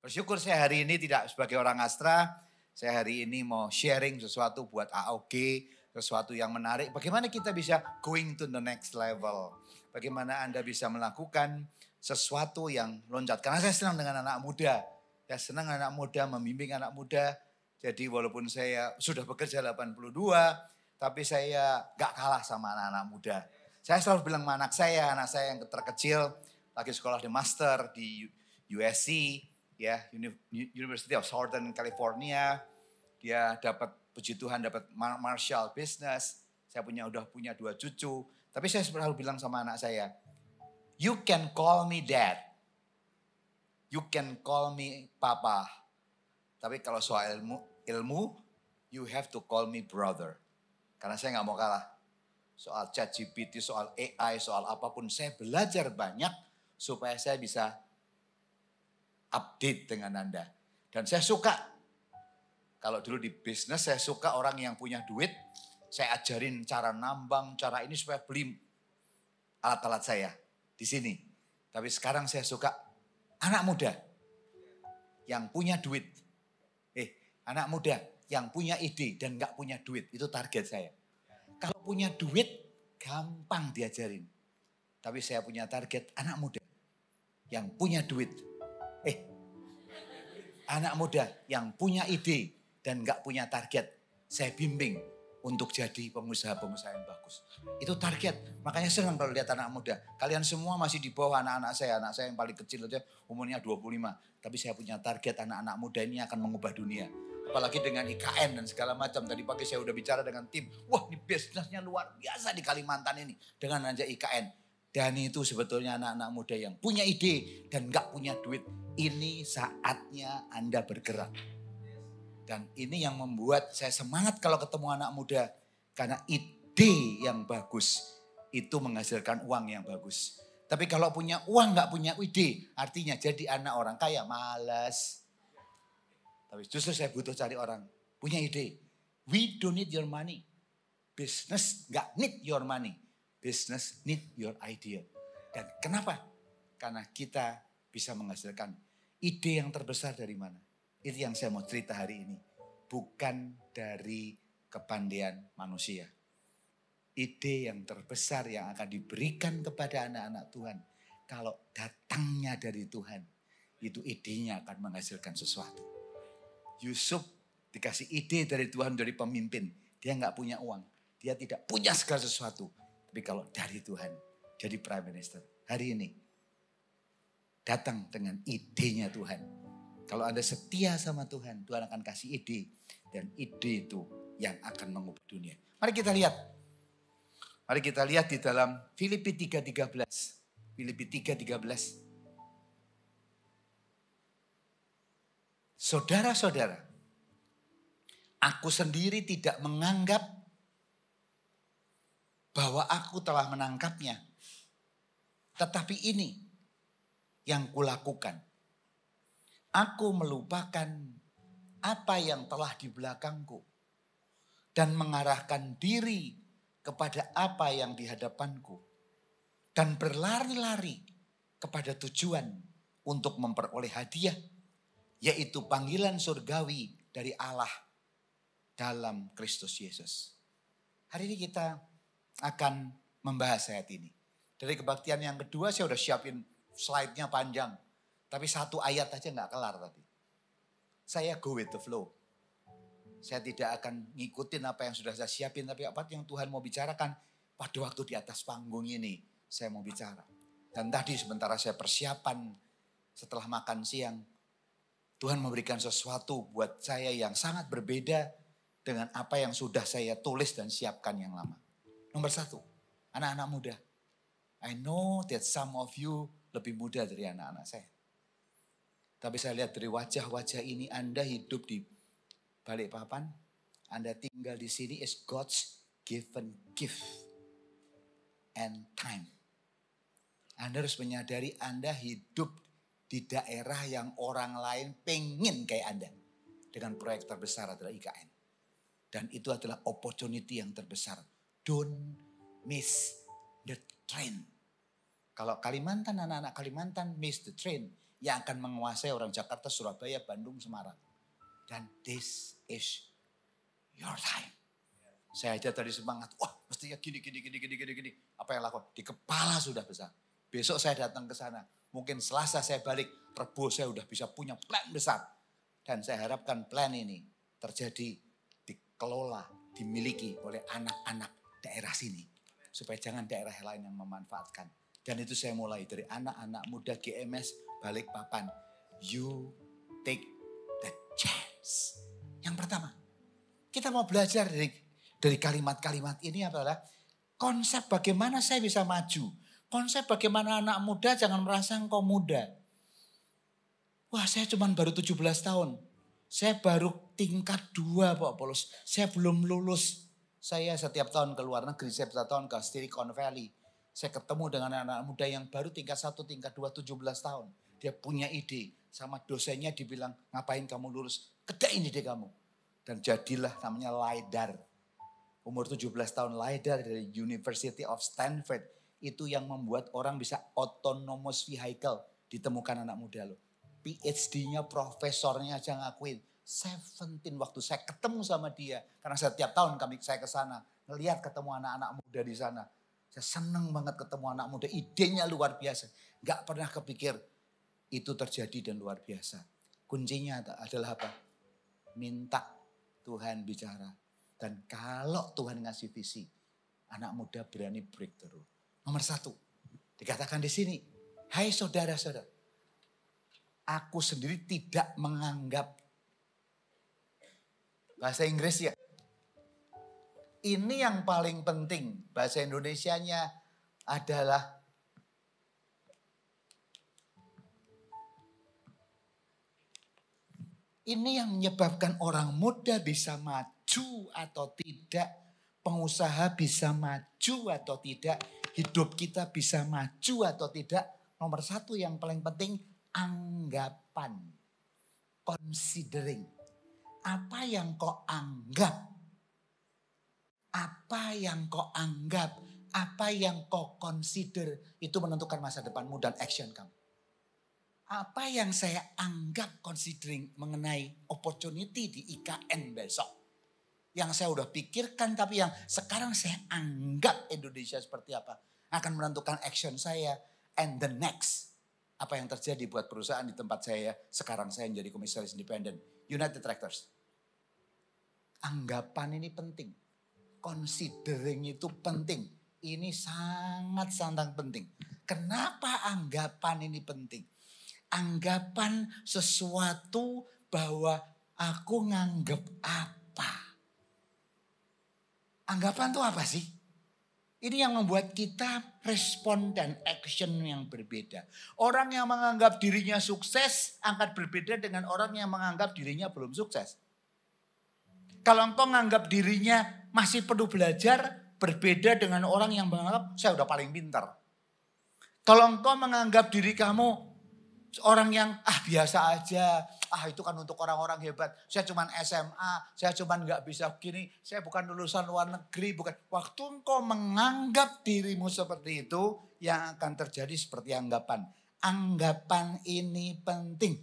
Bersyukur saya hari ini tidak sebagai orang Astra, saya hari ini mau sharing sesuatu buat AOG, sesuatu yang menarik. Bagaimana kita bisa going to the next level. Bagaimana Anda bisa melakukan sesuatu yang loncat. Karena saya senang dengan anak muda. Saya senang anak muda, membimbing anak muda. Jadi walaupun saya sudah bekerja 82, tapi saya gak kalah sama anak-anak muda. Saya selalu bilang sama anak saya yang terkecil, lagi sekolah di master di USC, ya, University of Southern California. Dia dapat, puji Tuhan, dapat Marshall Business. Saya udah punya 2 cucu. Tapi saya selalu bilang sama anak saya, you can call me dad. You can call me papa. Tapi kalau soal ilmu, you have to call me brother. Karena saya gak mau kalah. Soal ChatGPT, soal AI, soal apapun. Saya belajar banyak supaya saya bisa update dengan Anda. Dan saya suka, kalau dulu di bisnis saya suka orang yang punya duit, saya ajarin cara nambang, cara ini supaya beli alat-alat saya di sini. Tapi sekarang saya suka anak muda yang punya duit. Anak muda yang punya ide dan gak punya duit, itu target saya. Kalau punya duit, gampang diajarin. Tapi saya punya target anak muda yang punya duit. Anak muda yang punya ide dan gak punya target, saya bimbing untuk jadi pengusaha-pengusaha yang bagus. Itu target. Makanya senang kalau lihat anak muda. Kalian semua masih di bawah anak-anak saya. Anak saya yang paling kecil aja umurnya 25. Tapi saya punya target anak-anak muda ini akan mengubah dunia. Apalagi dengan IKN dan segala macam. Tadi pagi saya udah bicara dengan tim. Wah, ini bisnisnya luar biasa di Kalimantan ini. Dengan aja IKN. Dan itu sebetulnya anak-anak muda yang punya ide dan gak punya duit. Ini saatnya Anda bergerak. Dan ini yang membuat saya semangat kalau ketemu anak muda. Karena ide yang bagus itu menghasilkan uang yang bagus. Tapi kalau punya uang gak punya ide, artinya jadi anak orang kaya malas. Tapi justru saya butuh cari orang punya ide. We don't need your money. Business gak need your money. Business need your idea. Dan kenapa? Karena kita bisa menghasilkan ide yang terbesar dari mana? Itu yang saya mau cerita hari ini. Bukan dari kepandaian manusia. Ide yang terbesar yang akan diberikan kepada anak-anak Tuhan. Kalau datangnya dari Tuhan, itu idenya akan menghasilkan sesuatu. Yusuf dikasih ide dari Tuhan dari pemimpin. Dia gak punya uang. Dia tidak punya segala sesuatu. Tapi kalau dari Tuhan, jadi Prime Minister. Hari ini, datang dengan idenya Tuhan. Kalau Anda setia sama Tuhan, Tuhan akan kasih ide. Dan ide itu yang akan mengubah dunia. Mari kita lihat. Mari kita lihat di dalam Filipi 3:13. Filipi 3:13. Saudara-saudara, aku sendiri tidak menganggap bahwa aku telah menangkapnya. Tetapi ini yang kulakukan. Aku melupakan apa yang telah di belakangku. Dan mengarahkan diri kepada apa yang di hadapanku. Dan berlari-lari kepada tujuan untuk memperoleh hadiah. Yaitu panggilan surgawi dari Allah dalam Kristus Yesus. Hari ini kita akan membahas ayat ini. Dari kebaktian yang kedua saya udah siapin slide-nya panjang. Tapi satu ayat aja gak kelar tadi. Saya go with the flow. Saya tidak akan ngikutin apa yang sudah saya siapin. Tapi apa yang Tuhan mau bicarakan pada waktu di atas panggung ini. Saya mau bicara. Dan tadi sementara saya persiapan setelah makan siang. Tuhan memberikan sesuatu buat saya yang sangat berbeda dengan apa yang sudah saya tulis dan siapkan yang lama. Nomor 1, anak-anak muda. I know that some of you lebih muda dari anak-anak saya. Tapi saya lihat dari wajah-wajah ini Anda hidup di Balikpapan. Anda tinggal di sini is God's given gift and time. Anda harus menyadari Anda hidup di daerah yang orang lain pengen kayak Anda. Dengan proyek terbesar adalah IKN. Dan itu adalah opportunity yang terbesar. Don't miss the train. Kalau Kalimantan, anak-anak Kalimantan miss the train. yang akan menguasai orang Jakarta, Surabaya, Bandung, Semarang. Dan this is your time. Saya aja tadi semangat, wah mestinya gini. Apa yang lakukan? Di kepala sudah besar. Besok saya datang ke sana. Mungkin Selasa saya balik, Rebo saya udah bisa punya plan besar. Dan saya harapkan plan ini terjadi, dikelola, dimiliki oleh anak-anak daerah sini. Supaya jangan daerah lain yang memanfaatkan. Dan itu saya mulai dari anak-anak muda GMS Balikpapan. You take the chance. Yang pertama, kita mau belajar dari kalimat-kalimat ini adalah konsep bagaimana saya bisa maju. Konsep bagaimana anak muda jangan merasa engkau muda. Wah saya cuma baru 17 tahun. Saya baru tingkat 2 Pak Paulus. Saya belum lulus. Saya setiap tahun ke luar negeri, saya setiap tahun ke Silicon Valley. Saya ketemu dengan anak-anak muda yang baru tingkat 1, tingkat 2, 17 tahun. Dia punya ide. Sama dosennya dibilang, ngapain kamu lulus? Kedain ide kamu. Dan jadilah namanya LiDAR. Umur 17 tahun LiDAR dari University of Stanford. Itu yang membuat orang bisa autonomous vehicle. Ditemukan anak muda loh. PhD-nya, profesornya aja ngakuin. 17 waktu saya ketemu sama dia. Karena setiap tahun saya ke sana. Ngelihat ketemu anak-anak muda di sana. Saya senang banget ketemu anak muda. Idenya luar biasa. Gak pernah kepikir itu terjadi dan luar biasa. Kuncinya adalah apa? Minta Tuhan bicara. Dan kalau Tuhan ngasih visi, anak muda berani breakthrough. Nomor 1, dikatakan di sini, hai saudara-saudara, aku sendiri tidak menganggap, bahasa Inggris ya, ini yang paling penting, bahasa Indonesianya adalah ini yang menyebabkan orang muda bisa maju atau tidak, pengusaha bisa maju atau tidak, hidup kita bisa maju atau tidak. Nomor 1 yang paling penting, anggapan. Considering. Apa yang kau anggap? Apa yang kau anggap? Apa yang kau consider? Itu menentukan masa depanmu dan action kamu. Apa yang saya anggap considering mengenai opportunity di IKN besok. Yang saya udah pikirkan tapi yang sekarang saya anggap Indonesia seperti apa. Akan menentukan action saya and the next. Apa yang terjadi buat perusahaan di tempat saya. Sekarang saya menjadi komisaris independen. United Tractors. Anggapan ini penting. Considering itu penting. Ini sangat-sangat penting. Kenapa anggapan ini penting? Anggapan sesuatu bahwa aku nganggep apa. Anggapan itu apa sih? Ini yang membuat kita respon dan action yang berbeda. Orang yang menganggap dirinya sukses akan berbeda dengan orang yang menganggap dirinya belum sukses. Kalau engkau menganggap dirinya masih perlu belajar, berbeda dengan orang yang menganggap saya udah paling pintar. Kalau engkau menganggap diri kamu orang yang biasa aja, itu kan untuk orang-orang hebat. Saya cuman SMA, saya cuman nggak bisa begini, saya bukan lulusan luar negeri, bukan. Waktu engkau menganggap dirimu seperti itu, yang akan terjadi seperti anggapan. Anggapan ini penting.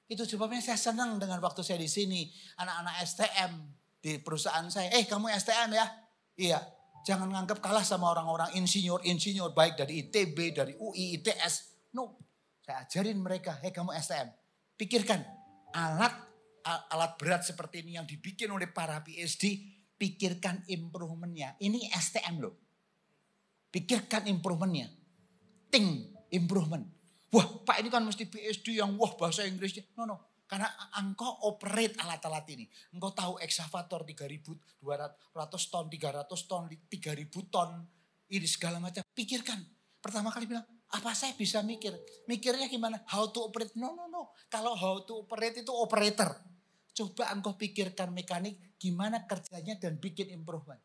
Itu sebabnya saya senang dengan waktu saya di sini, anak-anak STM di perusahaan saya. Kamu STM ya? Iya. Jangan nganggap kalah sama orang-orang insinyur baik dari ITB, dari UI, ITS. No. Saya ajarin mereka, kamu STM, pikirkan alat berat seperti ini yang dibikin oleh para PhD, pikirkan improvementnya. Ini STM loh. Pikirkan improvementnya. Think improvement. Wah Pak ini kan mesti PhD yang bahasa Inggrisnya. No. Karena engkau operate alat-alat ini. Engkau tahu excavator 3.200 ton, 300 ton, 3.000 ton. Ini segala macam. Pikirkan. Pertama kali bilang, apa saya bisa mikir? Mikirnya gimana? How to operate? No. Kalau how to operate itu operator. Coba engkau pikirkan mekanik gimana kerjanya dan bikin improvement.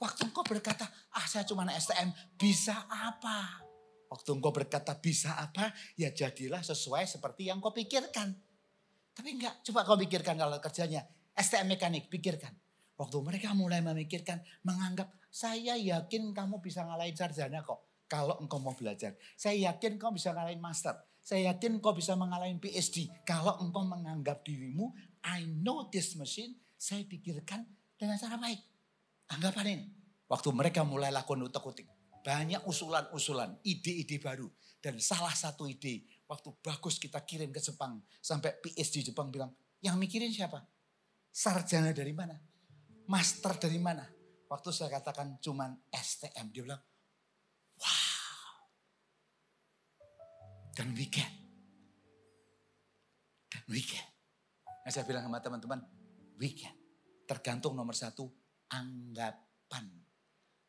Waktu engkau berkata, saya cuma STM, bisa apa? Waktu engkau berkata bisa apa? Ya jadilah sesuai seperti yang kau pikirkan. Tapi enggak, coba kau pikirkan kalau kerjanya STM mekanik, pikirkan. Waktu mereka mulai memikirkan, menganggap saya yakin kamu bisa ngalahin sarjana kok. Kalau engkau mau belajar. Saya yakin kau bisa ngalahin master. Saya yakin engkau bisa mengalami PhD. Kalau engkau menganggap dirimu, I know this machine, saya pikirkan dengan cara baik. Anggapan ini. Waktu mereka mulai lakukan utak-utik. Banyak usulan-usulan, ide-ide baru. Dan salah satu ide, waktu bagus kita kirim ke Jepang. Sampai PhD Jepang bilang, yang mikirin siapa? Sarjana dari mana? Master dari mana? Waktu saya katakan cuman STM. Dia bilang, wow. Dan we can. Nah, saya bilang sama teman-teman, we can. Tergantung nomor satu, anggapan.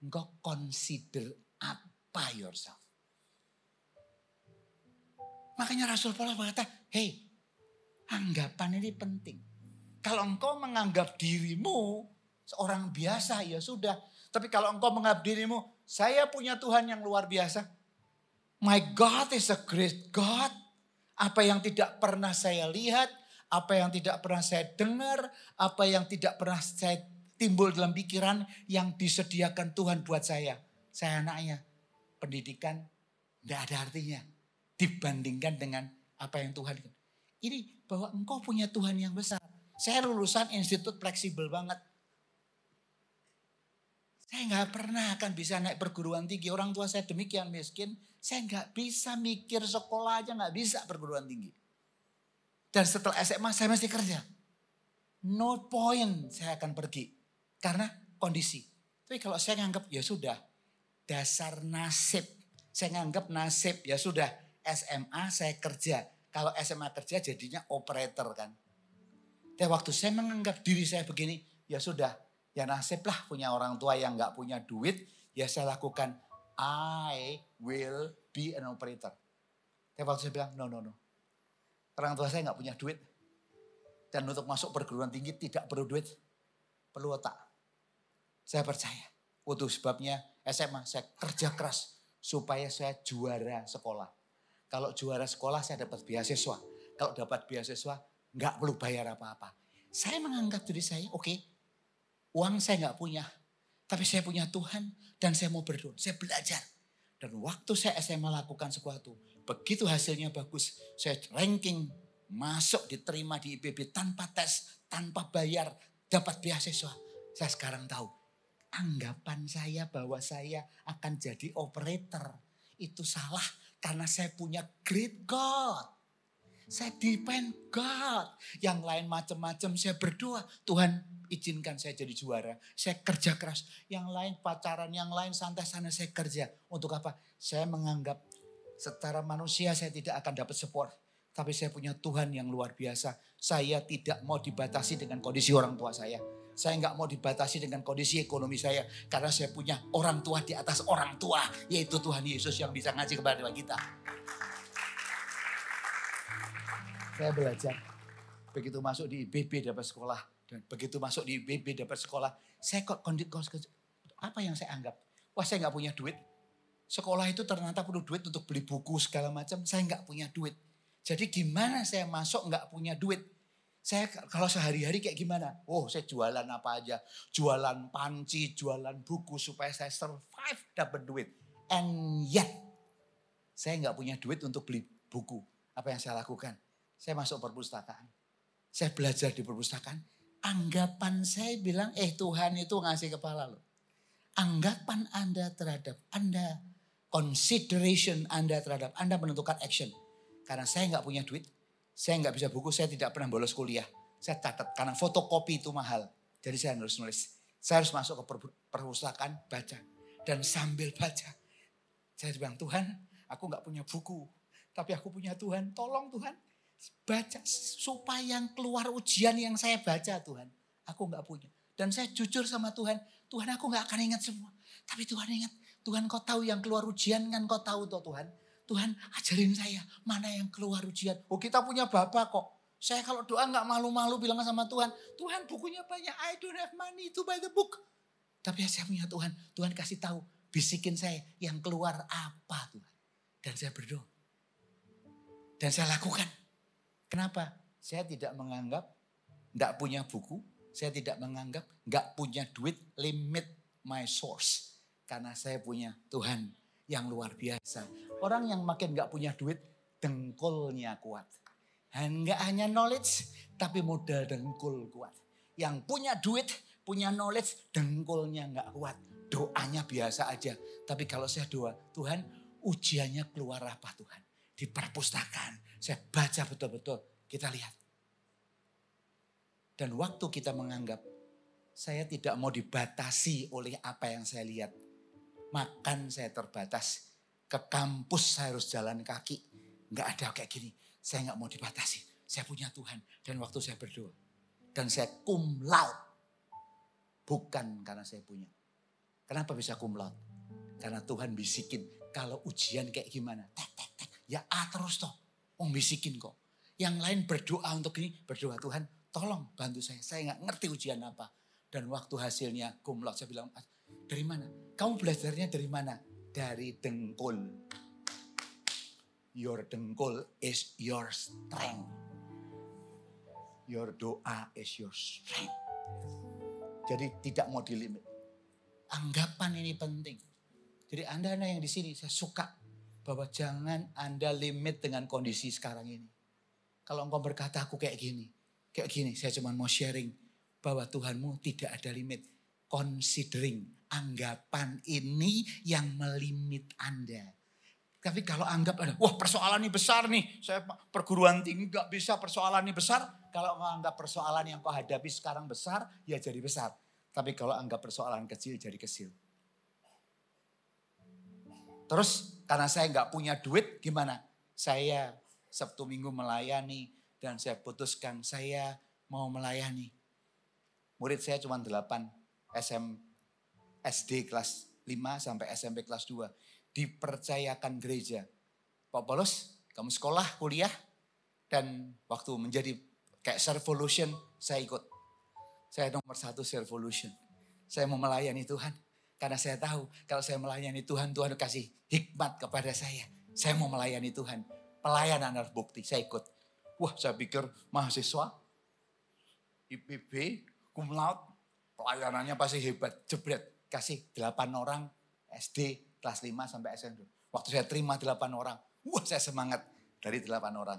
Engkau consider apa yourself. Makanya Rasul Paulus berkata, hey, anggapan ini penting. Kalau engkau menganggap dirimu seorang biasa, ya sudah. Tapi kalau engkau menganggap dirimu, saya punya Tuhan yang luar biasa. My God is a great God. Apa yang tidak pernah saya lihat, apa yang tidak pernah saya dengar, apa yang tidak pernah saya timbul dalam pikiran yang disediakan Tuhan buat saya. Saya anaknya. Pendidikan tidak ada artinya dibandingkan dengan apa yang Tuhan. Ini bahwa engkau punya Tuhan yang besar. Saya lulusan institut fleksibel banget. Saya nggak pernah akan bisa naik perguruan tinggi. Orang tua saya demikian miskin. Saya nggak bisa mikir sekolah aja nggak bisa perguruan tinggi. Dan setelah SMA saya masih kerja. No point saya akan pergi. Karena kondisi. Tapi kalau saya nganggap ya sudah. Dasar nasib. Saya nganggap nasib ya sudah. SMA saya kerja. Kalau SMA kerja jadinya operator kan. Dan waktu saya menganggap diri saya begini, ya sudah, ya nasib lah punya orang tua yang gak punya duit, ya saya lakukan, I will be an operator. Dan waktu saya bilang, no. Orang tua saya gak punya duit. Dan untuk masuk perguruan tinggi tidak perlu duit, perlu otak. Saya percaya. Itu sebabnya SMA saya kerja keras supaya saya juara sekolah. Kalau juara sekolah saya dapat beasiswa. Kalau dapat beasiswa, nggak perlu bayar apa-apa. Saya menganggap diri saya, oke, uang saya nggak punya. Tapi saya punya Tuhan dan saya mau berdoa. Saya belajar. Dan waktu saya SMA lakukan sesuatu, begitu hasilnya bagus, saya ranking, masuk, diterima di IPB tanpa tes, tanpa bayar, dapat beasiswa. Saya sekarang tahu, anggapan saya bahwa saya akan jadi operator, itu salah karena saya punya great God. Saya depend God. Yang lain macam-macam saya berdoa. Tuhan izinkan saya jadi juara. Saya kerja keras. Yang lain pacaran, yang lain santai-santai saya kerja. Untuk apa? Saya menganggap secara manusia saya tidak akan dapat support. Tapi saya punya Tuhan yang luar biasa. Saya tidak mau dibatasi dengan kondisi orang tua saya. Saya nggak mau dibatasi dengan kondisi ekonomi saya. Karena saya punya orang tua di atas orang tua. Yaitu Tuhan Yesus yang bisa ngasih kepada kita. Saya belajar. Begitu masuk di IPB dapat sekolah. Dan begitu masuk di IPB dapat sekolah. Saya kok apa yang saya anggap? Wah, saya nggak punya duit. Sekolah itu ternyata perlu duit untuk beli buku segala macam. Saya nggak punya duit. Jadi gimana saya masuk nggak punya duit? Saya kalau sehari-hari kayak gimana? Oh, saya jualan apa aja. Jualan panci, jualan buku supaya saya survive dapat duit. And yet, saya nggak punya duit untuk beli buku. Apa yang saya lakukan? Saya masuk perpustakaan. Saya belajar di perpustakaan. Anggapan saya bilang, Tuhan itu ngasih kepala loh. Anggapan Anda terhadap Anda, consideration Anda terhadap Anda menentukan action. Karena saya nggak punya duit, saya nggak bisa buku, saya tidak pernah bolos kuliah. Saya catat, karena fotokopi itu mahal. Jadi saya harus nulis. Saya harus masuk ke perpustakaan, baca. Dan sambil baca, saya bilang, Tuhan, aku nggak punya buku. Tapi aku punya Tuhan, tolong Tuhan. Baca supaya yang keluar ujian yang saya baca Tuhan. Aku gak punya. Dan saya jujur sama Tuhan. Tuhan aku gak akan ingat semua. Tapi Tuhan ingat. Tuhan kau tahu yang keluar ujian kan kau tahu toh Tuhan. Tuhan ajarin saya mana yang keluar ujian. Oh kita punya Bapak kok. Saya kalau doa gak malu-malu bilang sama Tuhan. Tuhan bukunya banyak. I don't have money to buy the book. Tapi saya punya Tuhan. Tuhan kasih tahu. Bisikin saya yang keluar apa Tuhan. Dan saya berdoa. Dan saya lakukan. Kenapa? Saya tidak menganggap enggak punya buku. Saya tidak menganggap enggak punya duit limit my source. Karena saya punya Tuhan yang luar biasa. Orang yang makin enggak punya duit dengkulnya kuat. Enggak hanya knowledge, tapi modal dengkul kuat. Yang punya duit, punya knowledge, dengkulnya enggak kuat. Doanya biasa aja. Tapi kalau saya doa, Tuhan ujiannya keluar apa Tuhan? Di perpustakaan, saya baca betul-betul, kita lihat. Dan waktu kita menganggap, saya tidak mau dibatasi oleh apa yang saya lihat. Makan saya terbatas, ke kampus saya harus jalan kaki. Enggak ada kayak gini. Saya nggak mau dibatasi. Saya punya Tuhan. Dan waktu saya berdoa. Dan saya cum laude. Bukan karena saya punya. Kenapa bisa cum laude? Karena Tuhan bisikin. Kalau ujian kayak gimana? Tek, tek, tek. Ya terus toh. Bisikin kok. Yang lain berdoa untuk ini. Berdoa Tuhan tolong bantu saya. Saya nggak ngerti ujian apa. Dan waktu hasilnya cum laude. Saya bilang dari mana? Kamu belajarnya dari mana? Dari dengkul. Your dengkul is your strength. Your doa is your strength. Jadi tidak mau dilimit. Anggapan ini penting. Jadi Anda yang di sini saya suka bahwa jangan Anda limit dengan kondisi sekarang ini. Kalau engkau berkata aku kayak gini, saya cuma mau sharing bahwa Tuhanmu tidak ada limit. Considering anggapan ini yang melimit Anda. Tapi kalau anggap ada, wah persoalan ini besar nih. Saya perguruan tinggi gak bisa, persoalan ini besar. Kalau menganggap persoalan yang kau hadapi sekarang besar, ya jadi besar. Tapi kalau anggap persoalan kecil, jadi kecil. Terus karena saya gak punya duit, gimana? Saya Sabtu Minggu melayani dan saya putuskan saya mau melayani. Murid saya cuma 8, SD kelas 5 sampai SMP kelas 2. Dipercayakan gereja. Pak Paulus, kamu sekolah, kuliah. Dan waktu menjadi kayak Servolution, saya ikut. Saya nomor 1 Servolution. Saya mau melayani Tuhan. Karena saya tahu kalau saya melayani Tuhan, Tuhan kasih hikmat kepada saya. Saya mau melayani Tuhan. Pelayanan harus bukti, saya ikut. Wah saya pikir mahasiswa, IPB, cum laude, pelayanannya pasti hebat. Jebret, kasih 8 orang SD. Kelas 5 sampai SMP. Waktu saya terima 8 orang. Wah saya semangat dari 8 orang.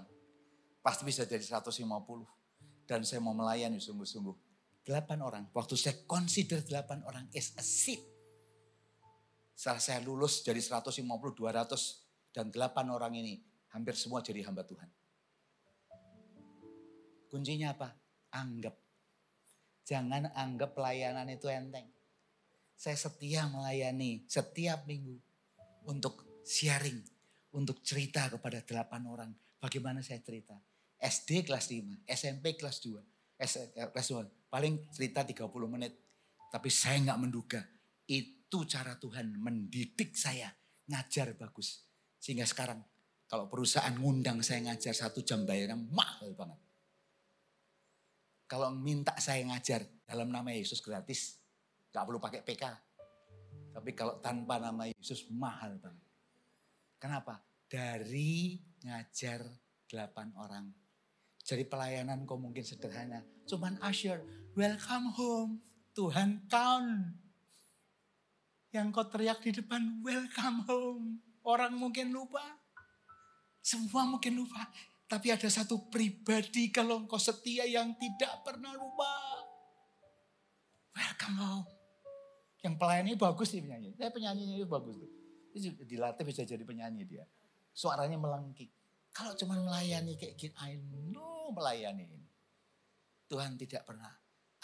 Pasti bisa jadi 150. Dan saya mau melayani sungguh-sungguh. 8 orang. Waktu saya consider 8 orang is a seed. Setelah saya lulus jadi 150, 200. Dan 8 orang ini hampir semua jadi hamba Tuhan. Kuncinya apa? Anggap. Jangan anggap pelayanan itu enteng. Saya setia melayani setiap minggu untuk sharing, untuk cerita kepada 8 orang. Bagaimana saya cerita? SD kelas 5, SMP kelas 2, kelas 2. Paling cerita 30 menit. Tapi saya gak menduga itu cara Tuhan mendidik saya ngajar bagus. Sehingga sekarang kalau perusahaan ngundang saya ngajar 1 jam bayarnya mahal banget. Kalau minta saya ngajar dalam nama Yesus gratis. Gak perlu pakai PK. Tapi kalau tanpa nama Yesus mahal banget. Kenapa? Dari ngajar 8 orang. Jadi pelayanan kok mungkin sederhana. Cuman usher, welcome home. Tuhan count. Yang kau teriak di depan, welcome home. Orang mungkin lupa. Semua mungkin lupa. Tapi ada satu pribadi kalau engkau setia yang tidak pernah lupa. Welcome home. Yang pelayannya bagus nih penyanyi. Penyanyinya itu bagus. Itu dilatih bisa jadi penyanyi dia. Suaranya melengking. Kalau cuma melayani kayak gini, I know melayani ini. Tuhan tidak pernah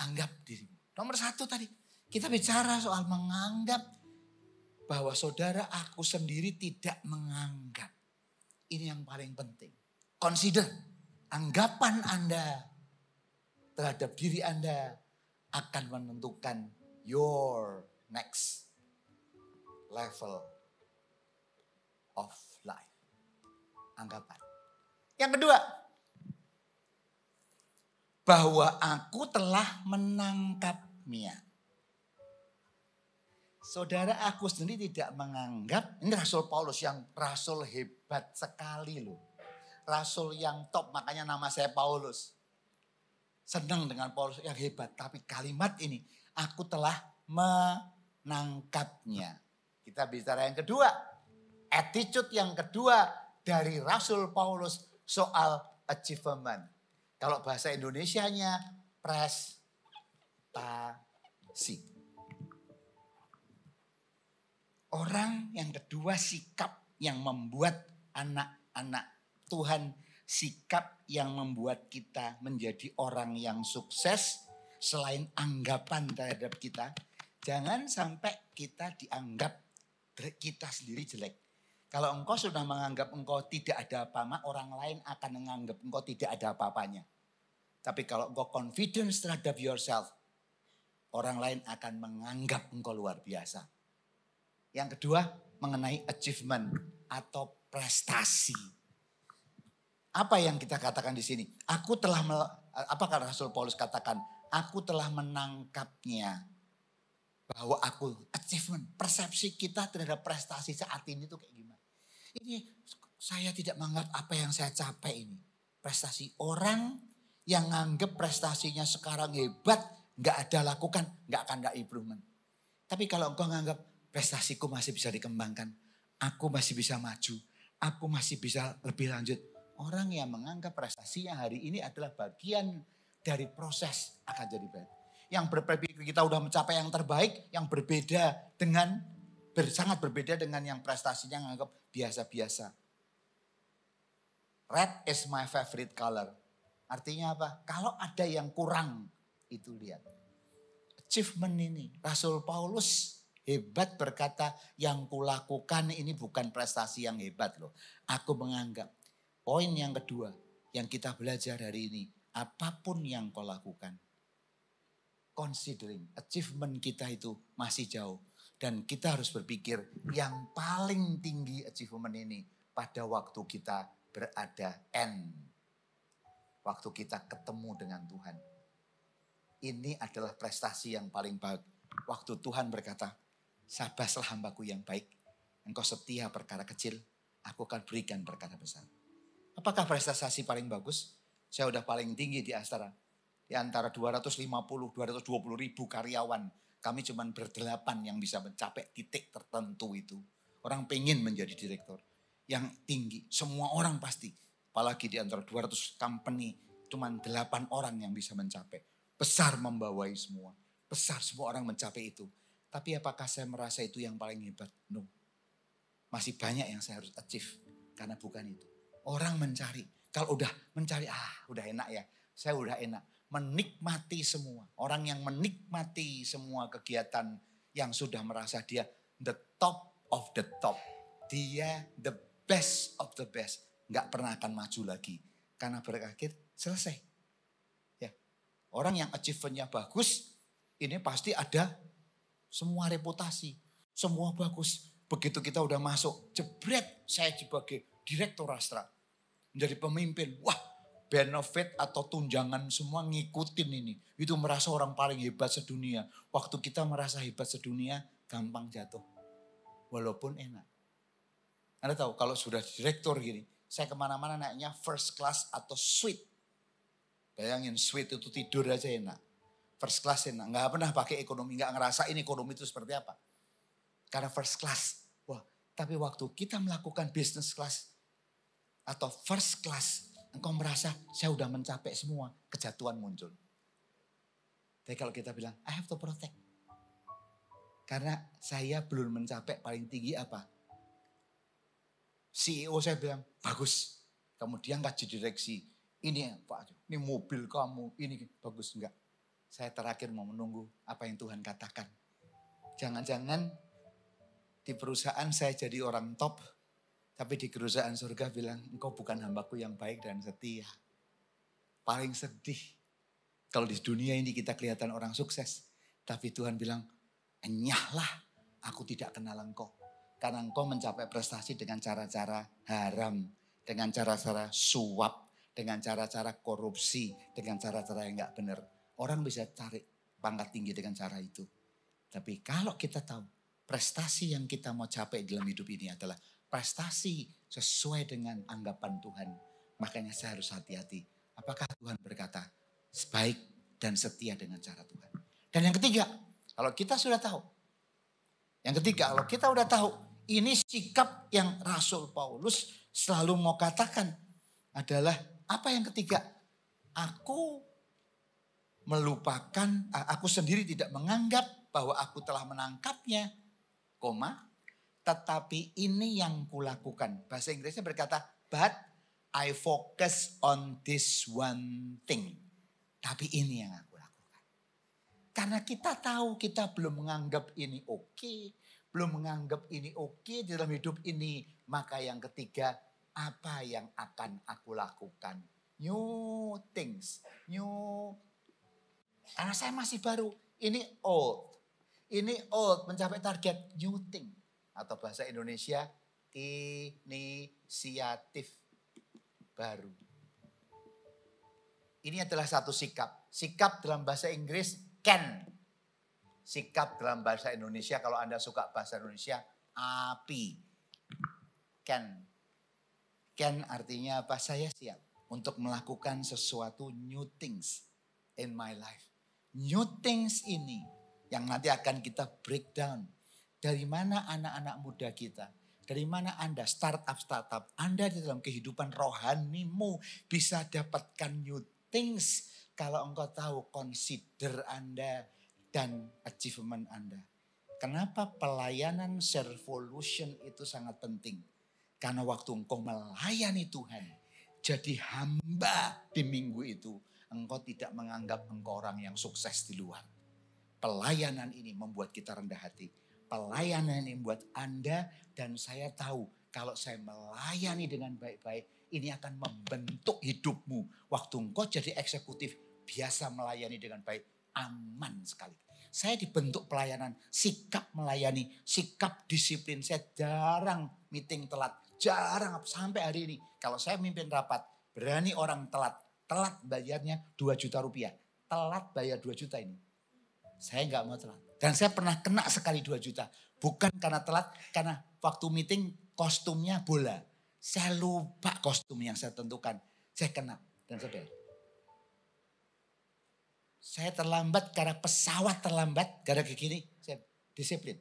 anggap dirimu. Nomor 1 tadi, kita bicara soal menganggap bahwa saudara aku sendiri tidak menganggap. Ini yang paling penting. Consider, anggapan Anda terhadap diri Anda akan menentukan your next level of life. Anggapan. Yang kedua, bahwa aku telah menangkapnya. Saudara aku sendiri tidak menganggap, ini Rasul Paulus yang rasul hebat sekali loh. Rasul yang top, makanya nama saya Paulus. Senang dengan Paulus yang hebat, tapi kalimat ini, aku telah menangkapnya. Kita bicara yang kedua, attitude yang kedua dari Rasul Paulus soal achievement. Kalau bahasa Indonesianya prestasi. Orang yang kedua, sikap yang membuat anak-anak Tuhan, sikap yang membuat kita menjadi orang yang sukses selain anggapan terhadap kita. Jangan sampai kita dianggap kita sendiri jelek. Kalau engkau sudah menganggap engkau tidak ada apa-apa, orang lain akan menganggap engkau tidak ada apa-apanya. Tapi kalau engkau confidence terhadap yourself, orang lain akan menganggap engkau luar biasa. Yang kedua, mengenai achievement atau prestasi. Apa yang kita katakan di sini? Apakah Rasul Paulus katakan? Aku telah menangkapnya. Bahwa aku achievement, persepsi kita terhadap prestasi saat ini tuh kayak gimana? Ini saya tidak menganggap apa yang saya capai ini. Prestasi orang yang nganggap prestasinya sekarang hebat, nggak ada lakukan, nggak akan ada improvement. Tapi kalau engkau nganggap prestasiku masih bisa dikembangkan, aku masih bisa maju, aku masih bisa lebih lanjut. Orang yang menganggap prestasinya hari ini adalah bagian dari proses akan jadi baik. Yang berpikir kita udah mencapai yang terbaik, yang berbeda dengan, sangat berbeda dengan yang prestasinya menganggap biasa-biasa. Red is my favorite color. Artinya apa? Kalau ada yang kurang, itu lihat. Achievement ini, Rasul Paulus hebat berkata, yang kulakukan ini bukan prestasi yang hebat loh. Aku menganggap. Poin yang kedua, yang kita belajar hari ini, apapun yang kau lakukan, considering achievement kita itu masih jauh. Dan kita harus berpikir yang paling tinggi achievement ini pada waktu kita berada waktu kita ketemu dengan Tuhan. Ini adalah prestasi yang paling baik. Waktu Tuhan berkata, sabarlah hambaku yang baik. Engkau setia perkara kecil, aku akan berikan perkara besar. Apakah prestasi paling bagus? Saya udah paling tinggi di Astara. Di antara 250-220 ribu karyawan, kami cuma berdelapan yang bisa mencapai titik tertentu itu. Orang pengen menjadi direktur yang tinggi, semua orang pasti. Apalagi di antara 200 company, cuma 8 orang yang bisa mencapai. Besar membawai semua, besar semua orang mencapai itu. Tapi apakah saya merasa itu yang paling hebat? No. Masih banyak yang saya harus achieve, karena bukan itu. Orang mencari, kalau udah mencari, udah enak ya, saya udah enak. Menikmati semua. Orang yang menikmati semua kegiatan yang sudah merasa dia the top of the top. Dia the best of the best. Nggak pernah akan maju lagi. Karena berakhir selesai. Ya. Orang yang achievement-nya bagus, ini pasti ada semua reputasi. Semua bagus. Begitu kita udah masuk, jebret saya sebagai direktur Astra. Menjadi pemimpin, wah, benefit atau tunjangan semua ngikutin ini. Itu merasa orang paling hebat sedunia. Waktu kita merasa hebat sedunia, gampang jatuh. Walaupun enak. Anda tahu kalau sudah direktur gini, saya kemana-mana naiknya first class atau suite. Bayangin suite itu tidur aja enak. First class enak, nggak pernah pakai ekonomi, nggak ngerasain ekonomi itu seperti apa. Karena first class. Wah, tapi waktu kita melakukan business class atau first class, engkau merasa saya udah mencapai semua, kejatuhan muncul. Tapi kalau kita bilang, I have to protect. Karena saya belum mencapai paling tinggi apa? CEO saya bilang, bagus. Kamu diangkat jadi direksi. Ini Pak, ini mobil kamu, ini bagus. Enggak. Saya terakhir mau menunggu apa yang Tuhan katakan. Jangan-jangan di perusahaan saya jadi orang top, tapi di kerajaan surga bilang, engkau bukan hambaku yang baik dan setia. Paling sedih. Kalau di dunia ini kita kelihatan orang sukses. Tapi Tuhan bilang, enyahlah, aku tidak kenal engkau. Karena engkau mencapai prestasi dengan cara-cara haram. Dengan cara-cara suap. Dengan cara-cara korupsi. Dengan cara-cara yang gak benar. Orang bisa cari pangkat tinggi dengan cara itu. Tapi kalau kita tahu, prestasi yang kita mau capai dalam hidup ini adalah prestasi sesuai dengan anggapan Tuhan. Makanya saya harus hati-hati. Apakah Tuhan berkata baik dan setia dengan cara Tuhan. Dan yang ketiga, kalau kita sudah tahu. Yang ketiga, kalau kita sudah tahu. Ini sikap yang Rasul Paulus selalu mau katakan adalah apa yang ketiga? Aku melupakan, aku sendiri tidak menganggap bahwa aku telah menangkapnya, koma, tetapi ini yang kulakukan. Bahasa Inggrisnya berkata, but I focus on this one thing. Tapi ini yang aku lakukan. Karena kita tahu kita belum menganggap ini oke, belum menganggap ini oke di dalam hidup ini. Maka yang ketiga, apa yang akan aku lakukan? New things, karena saya masih baru, ini old. Ini old, mencapai target new thing. Atau bahasa Indonesia, inisiatif baru. Ini adalah satu sikap. Sikap dalam bahasa Inggris, can. Sikap dalam bahasa Indonesia, kalau Anda suka bahasa Indonesia, api. Can. Can artinya apa? Saya siap untuk melakukan sesuatu new things in my life. New things ini yang nanti akan kita breakdown. Dari mana anak-anak muda kita? Dari mana Anda startup, Anda di dalam kehidupan rohanimu bisa dapatkan new things. Kalau engkau tahu consider Anda dan achievement Anda. Kenapa pelayanan servolution itu sangat penting? Karena waktu engkau melayani Tuhan, jadi hamba di minggu itu, engkau tidak menganggap engkau orang yang sukses di luar. Pelayanan ini membuat kita rendah hati. Pelayanan ini membuat Anda dan saya tahu kalau saya melayani dengan baik-baik, ini akan membentuk hidupmu. Waktu engkau jadi eksekutif, biasa melayani dengan baik, aman sekali. Saya dibentuk pelayanan, sikap melayani, sikap disiplin. Saya jarang meeting telat, jarang sampai hari ini. Kalau saya mimpin rapat, berani orang telat bayarnya 2 juta rupiah. Telat bayar 2 juta ini. Saya nggak mau telat. Dan saya pernah kena sekali 2 juta. Bukan karena telat, karena waktu meeting kostumnya bola. Saya lupa kostum yang saya tentukan. Saya kena dan saya bayar. Saya terlambat karena pesawat terlambat. Gara-gara gini saya disiplin.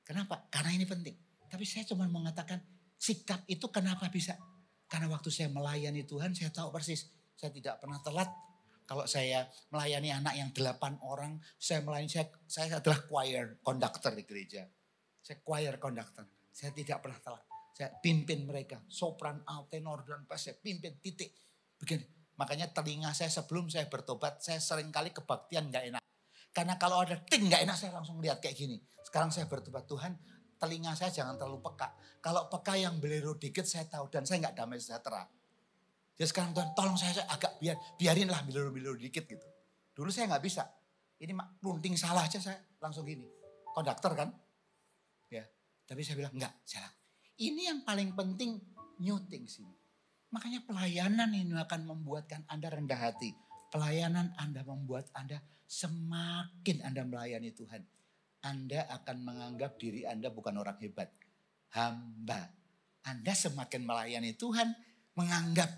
Kenapa? Karena ini penting. Tapi saya cuma mengatakan sikap itu kenapa bisa? Karena waktu saya melayani Tuhan saya tahu persis. Saya tidak pernah telat. Kalau saya melayani anak yang 8 orang, saya melayani, saya adalah choir conductor di gereja. Saya choir conductor. Saya tidak pernah telat. Saya pimpin mereka. Sopran, alt, tenor, dan bass. Saya pimpin titik. Begini. Makanya telinga saya sebelum saya bertobat, saya sering kali kebaktian gak enak. Karena kalau ada ting gak enak, saya langsung lihat kayak gini. Sekarang saya bertobat, Tuhan telinga saya jangan terlalu peka. Kalau peka yang beliru dikit saya tahu dan saya gak damai sejahtera. Jadi sekarang Tuhan tolong saya agak biarinlah beliru-beliru dikit gitu. Dulu saya gak bisa. Ini runting salah aja saya langsung gini. Konduktor kan? Ya. Tapi saya bilang enggak, salah. Ini yang paling penting new things ini. Makanya pelayanan ini akan membuatkan Anda rendah hati. Pelayanan Anda membuat Anda semakin Anda melayani Tuhan. Anda akan menganggap diri Anda bukan orang hebat. Hamba. Anda semakin melayani Tuhan, menganggap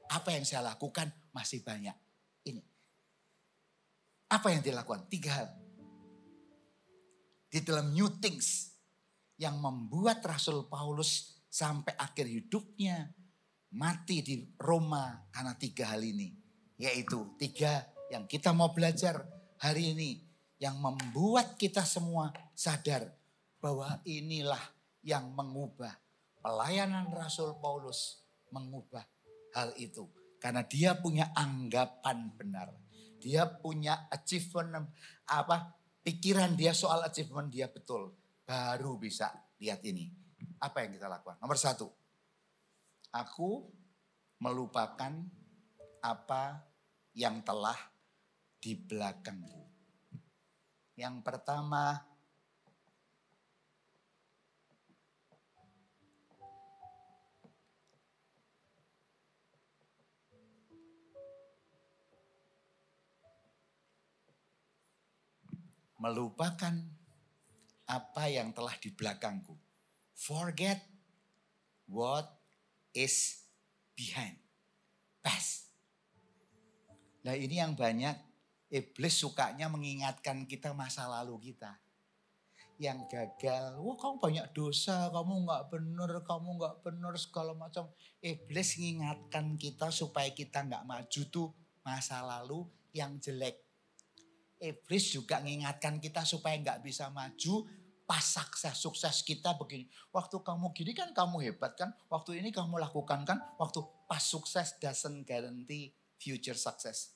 apa yang saya lakukan masih banyak. Ini. Apa yang dilakukan? 3 hal. Di dalam new things yang membuat Rasul Paulus sampai akhir hidupnya mati di Roma karena 3 hal ini. Yaitu 3 yang kita mau belajar hari ini. Yang membuat kita semua sadar bahwa inilah yang mengubah. Pelayanan Rasul Paulus mengubah hal itu. Karena dia punya anggapan benar. Dia punya achievement, pikiran dia soal achievement dia betul. Baru bisa lihat ini. Apa yang kita lakukan? Nomor 1. Aku melupakan apa yang telah di belakangku. Yang pertama, melupakan apa yang telah di belakangku. Forget what is behind. Past. Nah ini yang banyak iblis sukanya mengingatkan kita masa lalu kita. yang gagal. Wah kamu banyak dosa, kamu nggak bener segala macam. Iblis mengingatkan kita supaya kita nggak maju tuh masa lalu yang jelek. Iblis juga mengingatkan kita supaya nggak bisa maju pas sukses kita begini. Waktu kamu gini kan kamu hebat kan. Waktu ini kamu lakukan kan. Waktu pas sukses doesn't guarantee future success.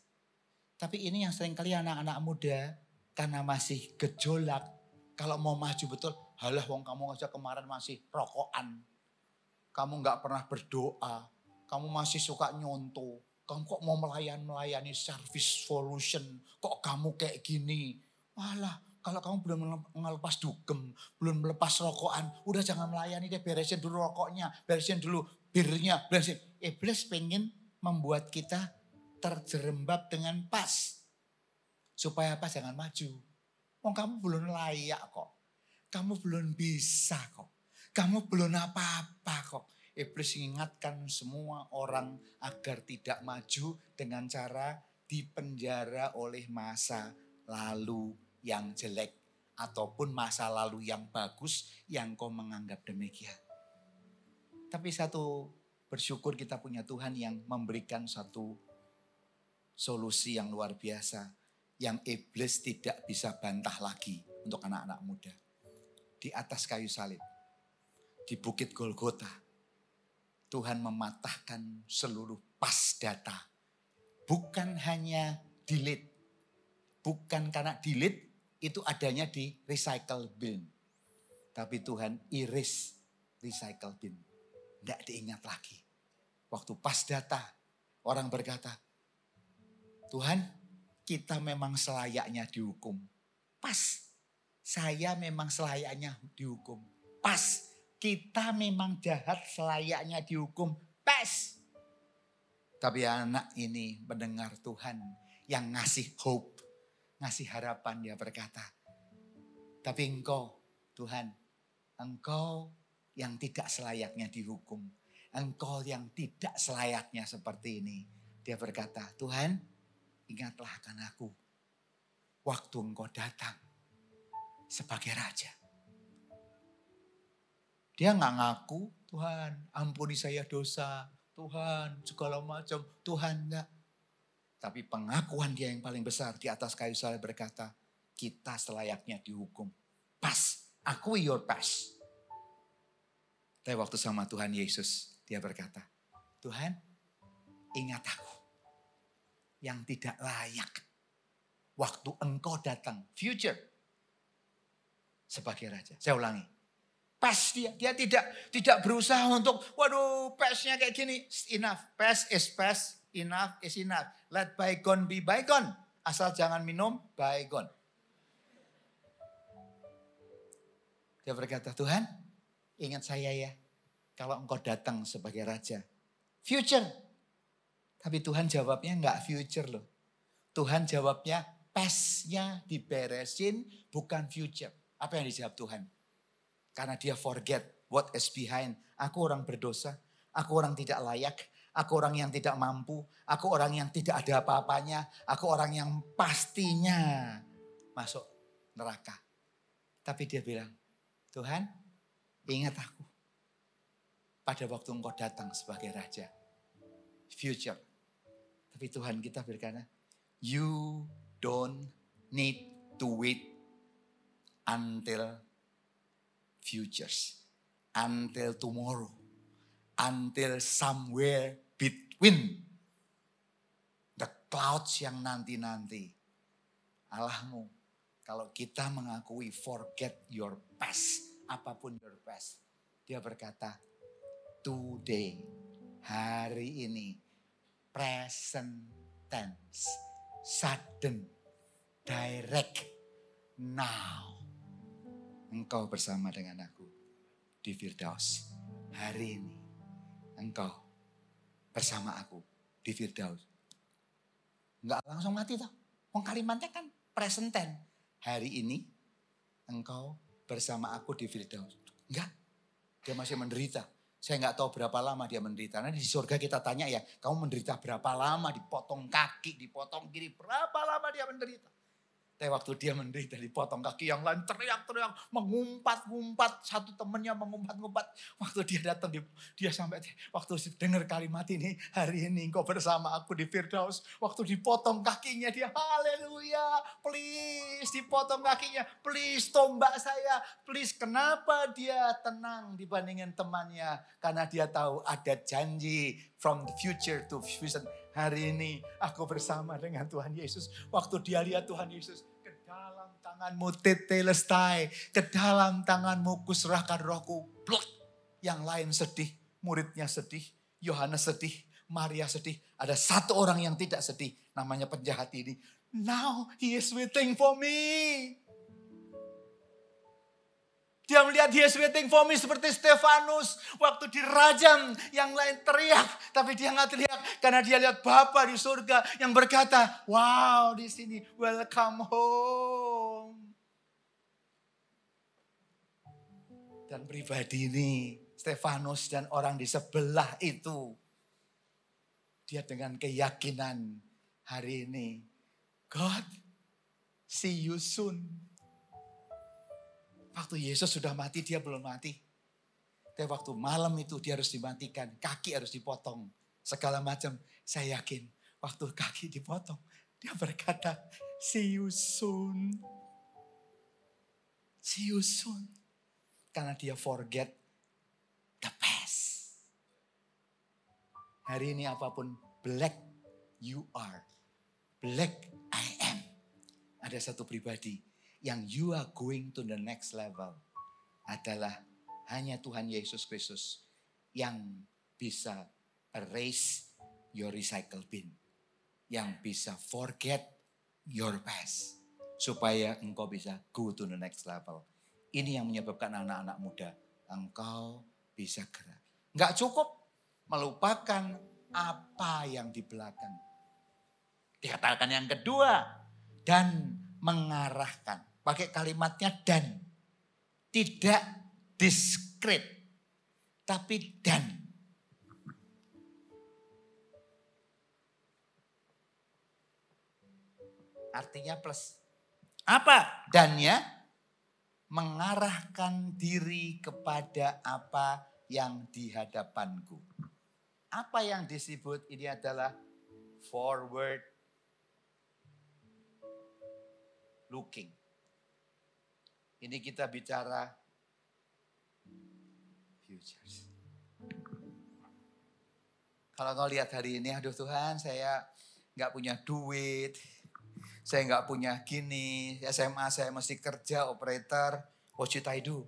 Tapi ini yang seringkali anak-anak muda karena masih gejolak. Kalau mau maju betul, halah wong kamu aja kemarin masih rokokan. Kamu nggak pernah berdoa. Kamu masih suka nyontoh. Kamu kok mau melayani service solution. Kok kamu kayak gini. Malah kalau kamu belum melepas dugem. Belum melepas rokokan. Udah jangan melayani deh. Beresin dulu rokoknya. Beresin dulu birnya. Beresin. Iblis pengen membuat kita terjerembab dengan pas. Supaya apa? Jangan maju. Oh kamu belum layak kok. Kamu belum bisa kok. Kamu belum apa-apa kok. Iblis mengingatkan semua orang agar tidak maju dengan cara dipenjara oleh masa lalu yang jelek. Ataupun masa lalu yang bagus yang kau menganggap demikian. Tapi satu bersyukur kita punya Tuhan yang memberikan satu solusi yang luar biasa. Yang iblis tidak bisa bantah lagi untuk anak-anak muda. Di atas kayu salib. Di bukit Golgota. Tuhan mematahkan seluruh pas data. Bukan hanya delete. Bukan karena delete itu adanya di recycle bin. Tapi Tuhan iris recycle bin. Tidak diingat lagi. Waktu pas data orang berkata, Tuhan kita memang selayaknya dihukum. Pas. Saya memang selayaknya dihukum. Pas. Kita memang jahat selayaknya dihukum. Pas. Tapi anak ini mendengar Tuhan yang ngasih hope. Ngasih harapan, dia berkata. Tapi engkau Tuhan. Engkau yang tidak selayaknya dihukum. Engkau yang tidak selayaknya seperti ini. Dia berkata, Tuhan ingatlah akan aku. Waktu engkau datang sebagai raja. Dia nggak ngaku, Tuhan ampuni saya dosa. Tuhan segala macam. Tuhan enggak. Tapi pengakuan dia yang paling besar di atas kayu salib berkata, kita selayaknya dihukum. Pas, akui your past. Tapi waktu sama Tuhan Yesus, dia berkata, Tuhan ingat aku yang tidak layak. Waktu engkau datang, future, sebagai raja. Saya ulangi. Past dia tidak berusaha untuk, waduh pastnya kayak gini. Enough, past is past, enough is enough. Let bygone be bygone. Asal jangan minum bygone. Dia berkata, Tuhan ingat saya ya. Kalau engkau datang sebagai raja. Future. Tapi Tuhan jawabnya enggak future loh. Tuhan jawabnya pastnya diberesin bukan future. Apa yang dijawab Tuhan? Karena dia forget what is behind. Aku orang berdosa. Aku orang tidak layak. Aku orang yang tidak mampu. Aku orang yang tidak ada apa-apanya. Aku orang yang pastinya masuk neraka. Tapi dia bilang, Tuhan ingat aku. Pada waktu engkau datang sebagai raja. Future. Tapi Tuhan kita berkata, you don't need to wait until futures. Until tomorrow. Until somewhere between the clouds yang nanti-nanti. Allahmu, kalau kita mengakui forget your past. Apapun your past. Dia berkata, today, hari ini, present tense, sudden, direct, now. Engkau bersama dengan aku di Firdaus. Hari ini engkau bersama aku di Firdaus. Enggak langsung mati toh. Kalimatnya kan present tense. Hari ini engkau bersama aku di Firdaus. Enggak. Dia masih menderita. Saya enggak tahu berapa lama dia menderita. Nanti di surga kita tanya ya, kamu menderita berapa lama? Dipotong kaki, dipotong kiri. Berapa lama dia menderita? Tapi waktu dia menderita dipotong kaki, yang lain teriak-teriak, mengumpat-ngumpat. Satu temennya mengumpat-ngumpat. Waktu dia datang, dia sampai, waktu dengar kalimat ini, hari ini engkau bersama aku di Firdaus. Waktu dipotong kakinya dia, haleluya, please dipotong kakinya, please tombak saya, please. Kenapa dia tenang dibandingin temannya? Karena dia tahu ada janji from the future to vision. Hari ini aku bersama dengan Tuhan Yesus. Waktu dia lihat Tuhan Yesus, ke dalam tanganmu tetelestai, ke dalam tanganmu kuserahkan rohku. Blok. Yang lain sedih, muridnya sedih, Yohanes sedih, Maria sedih. Ada satu orang yang tidak sedih, namanya penjahat ini. Now he is waiting for me. Dia melihat dia is waiting for me seperti Stefanus. Waktu dirajam yang lain teriak. Tapi dia nggak teriak karena dia lihat Bapa di surga yang berkata, wow di sini welcome home. Dan pribadi ini Stefanus dan orang di sebelah itu. Dia dengan keyakinan hari ini. God see you soon. Waktu Yesus sudah mati, dia belum mati. Tapi waktu malam itu dia harus dimatikan. Kaki harus dipotong. Segala macam. Saya yakin waktu kaki dipotong. Dia berkata, see you soon. See you soon. Karena dia forget the past. Hari ini apapun black you are. Black I am. Ada satu pribadi yang you are going to the next level adalah hanya Tuhan Yesus Kristus yang bisa erase your recycle bin. Yang bisa forget your past. Supaya engkau bisa go to the next level. Ini yang menyebabkan anak-anak muda. Engkau bisa gerak. Enggak cukup melupakan apa yang di belakang. Dikatakan yang kedua. Dan mengarahkan. Pakai kalimatnya dan. Tidak diskret. Tapi dan. Artinya plus. Apa dannya? Mengarahkan diri kepada apa yang di hadapanku. Apa yang disebut ini adalah forward looking. Ini kita bicara futures. Kalau kau lihat hari ini, aduh Tuhan saya gak punya duit. Saya gak punya gini. SMA saya mesti kerja, operator. What should I do?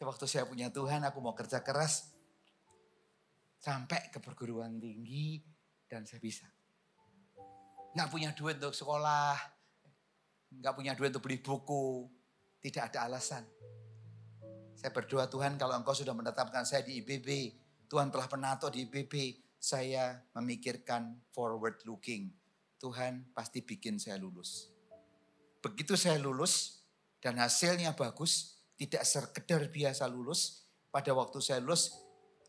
Waktu saya punya Tuhan, aku mau kerja keras. Sampai ke perguruan tinggi dan saya bisa. Gak punya duit untuk sekolah. Gak punya duit untuk beli buku. Tidak ada alasan. Saya berdoa Tuhan kalau engkau sudah menetapkan saya di IPB. Tuhan telah penato di IPB. Saya memikirkan forward looking. Tuhan pasti bikin saya lulus. Begitu saya lulus dan hasilnya bagus. Tidak sekedar biasa lulus. Pada waktu saya lulus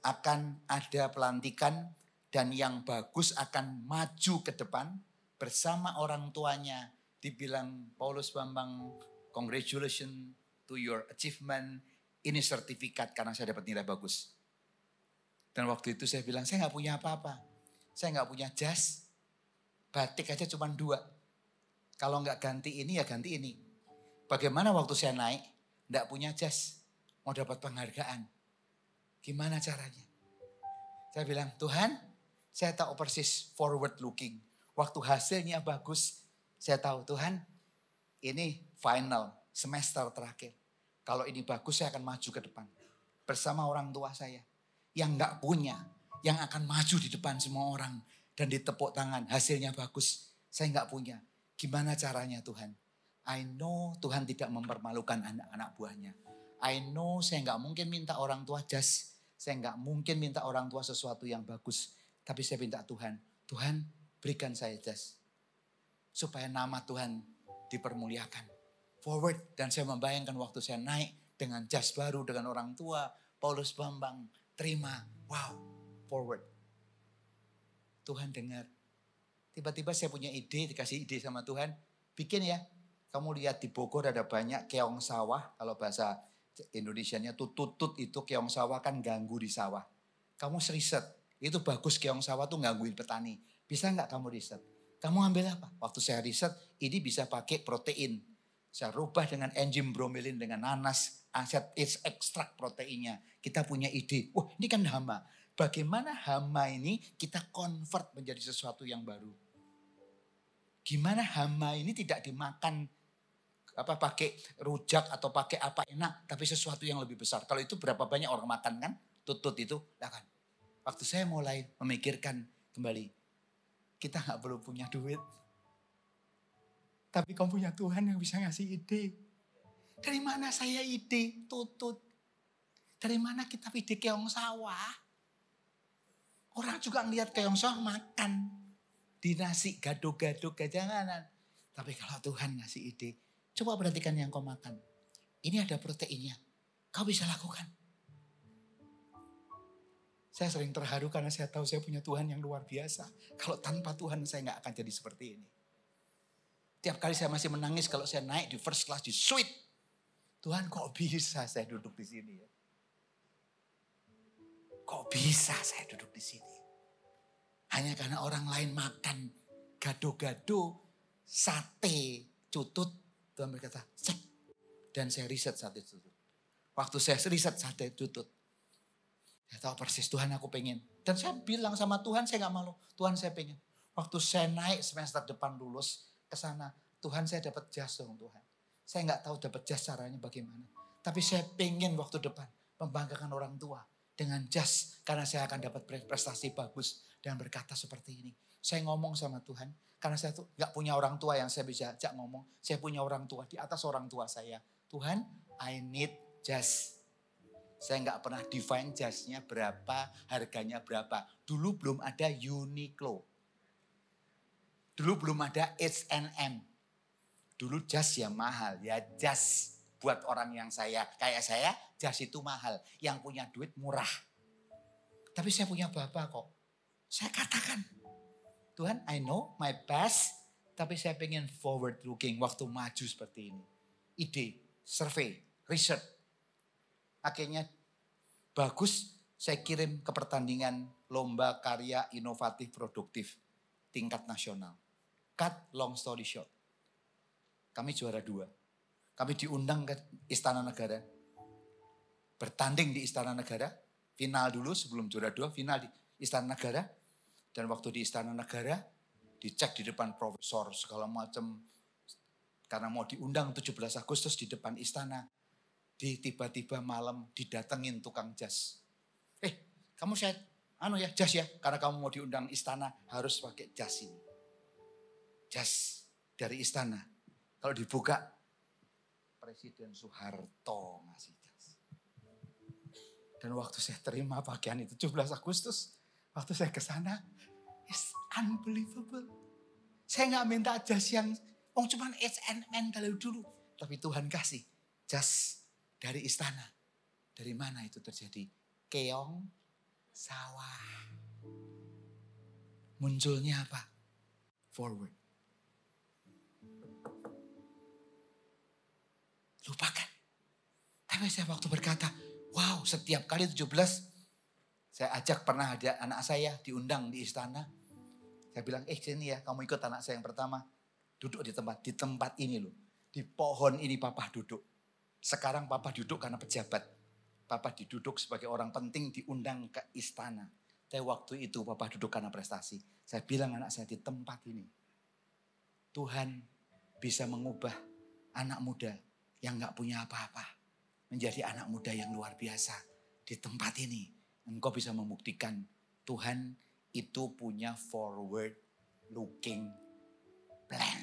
akan ada pelantikan. Dan yang bagus akan maju ke depan. Bersama orang tuanya. Dibilang Paulus Bambang, congratulations to your achievement. Ini sertifikat karena saya dapat nilai bagus. Dan waktu itu saya bilang, saya gak punya apa-apa. Saya gak punya jas. Batik aja cuma 2. Kalau gak ganti ini ya ganti ini. Bagaimana waktu saya naik, gak punya jas. Mau dapat penghargaan. Gimana caranya? Saya bilang, Tuhan saya tahu persis forward looking. Waktu hasilnya bagus. Saya tahu Tuhan ini final semester terakhir. Kalau ini bagus saya akan maju ke depan. Bersama orang tua saya. Yang gak punya. Yang akan maju di depan semua orang. Dan ditepuk tangan hasilnya bagus. Saya gak punya. Gimana caranya Tuhan? I know Tuhan tidak mempermalukan anak-anak buahnya. I know saya gak mungkin minta orang tua jas. Saya gak mungkin minta orang tua sesuatu yang bagus. Tapi saya minta Tuhan. Tuhan berikan saya jas. Supaya nama Tuhan dipermuliakan. Forward. Dan saya membayangkan waktu saya naik dengan jas baru, dengan orang tua. Paulus Bambang, terima. Wow, forward. Tuhan dengar. Tiba-tiba saya punya ide, dikasih ide sama Tuhan. Bikin ya, kamu lihat di Bogor ada banyak keong sawah. Kalau bahasa Indonesianya tuh tutut itu keong sawah kan ganggu di sawah. Kamu riset, itu bagus keong sawah tuh gangguin petani. Bisa nggak kamu riset? Kamu ambil apa? Waktu saya riset, ini bisa pakai protein. Saya rubah dengan enzim bromelain dengan nanas, aset ekstrak proteinnya. Kita punya ide, wah ini kan hama. Bagaimana hama ini kita convert menjadi sesuatu yang baru. Gimana hama ini tidak dimakan pakai rujak atau pakai apa enak, tapi sesuatu yang lebih besar. Kalau itu berapa banyak orang makan kan? Tutut itu, lah kan. Waktu saya mulai memikirkan kembali, kita nggak perlu punya duit, tapi kamu punya Tuhan yang bisa ngasih ide. Dari mana saya ide tutut? Dari mana kita ide keong sawah? Orang juga ngeliat keong sawah makan. Di nasi gado-gado gajanganan. Tapi kalau Tuhan ngasih ide, coba perhatikan yang kau makan. Ini ada proteinnya. Kau bisa lakukan. Saya sering terharu karena saya tahu saya punya Tuhan yang luar biasa. Kalau tanpa Tuhan saya nggak akan jadi seperti ini. Tiap kali saya masih menangis kalau saya naik di first class di suite. Tuhan kok bisa saya duduk di sini ya? Kok bisa saya duduk di sini? Hanya karena orang lain makan gado-gado, sate, cutut. Tuhan berkata, cek. Dan saya riset sate cutut. Waktu saya riset sate cutut. Saya tahu persis Tuhan aku pengen. Dan saya bilang sama Tuhan saya gak malu. Tuhan saya pengen. Waktu saya naik semester depan lulus ke sana. Tuhan saya dapat jas dong Tuhan. Saya gak tahu dapat jas caranya bagaimana. Tapi saya pengen waktu depan membanggakan orang tua. Dengan jas karena saya akan dapat prestasi bagus. Dan berkata seperti ini. Saya ngomong sama Tuhan. Karena saya tuh gak punya orang tua yang saya bisa ajak ngomong. Saya punya orang tua di atas orang tua saya. Tuhan, I need jas. Saya gak pernah define jasnya berapa, harganya berapa. Dulu belum ada Uniqlo. Dulu belum ada H&M. Dulu jas ya mahal. Ya jas buat orang yang kayak saya, jas itu mahal. Yang punya duit murah. Tapi saya punya Bapa kok. Saya katakan, Tuhan I know my best, tapi saya pengen forward looking waktu maju seperti ini. Ide, survei, research. Akhirnya bagus saya kirim ke pertandingan lomba karya inovatif produktif tingkat nasional. Cut long story short. Kami juara 2. Kami diundang ke Istana Negara. Bertanding di Istana Negara. Final dulu sebelum juara 2, final di Istana Negara. Dan waktu di Istana Negara, dicek di depan profesor segala macam. Karena mau diundang 17 Agustus di depan istana. Tiba-tiba malam didatengin tukang jas. Kamu saya, jas ya. Karena kamu mau diundang istana harus pakai jas ini. Jas dari istana. Kalau dibuka, Presiden Soeharto ngasih jas. Dan waktu saya terima pakaian itu 17 Agustus. Waktu saya ke sana, it's unbelievable. Saya gak minta jas yang, cuman H&M dari dulu. Tapi Tuhan kasih jas dari istana. Dari mana itu terjadi? Keong sawah. Munculnya apa? Forward. Lupakan. Tapi saya waktu berkata, wow setiap kali 17, saya ajak pernah ada anak saya diundang di istana. Saya bilang, sini ya kamu ikut anak saya yang pertama. Duduk di tempat ini loh. Di pohon ini papa duduk. Sekarang papa duduk karena pejabat. Papa duduk sebagai orang penting diundang ke istana. Tapi waktu itu papa duduk karena prestasi. Saya bilang anak saya di tempat ini. Tuhan bisa mengubah anak muda yang gak punya apa-apa. Menjadi anak muda yang luar biasa. Di tempat ini. Engkau bisa membuktikan Tuhan itu punya forward looking plan.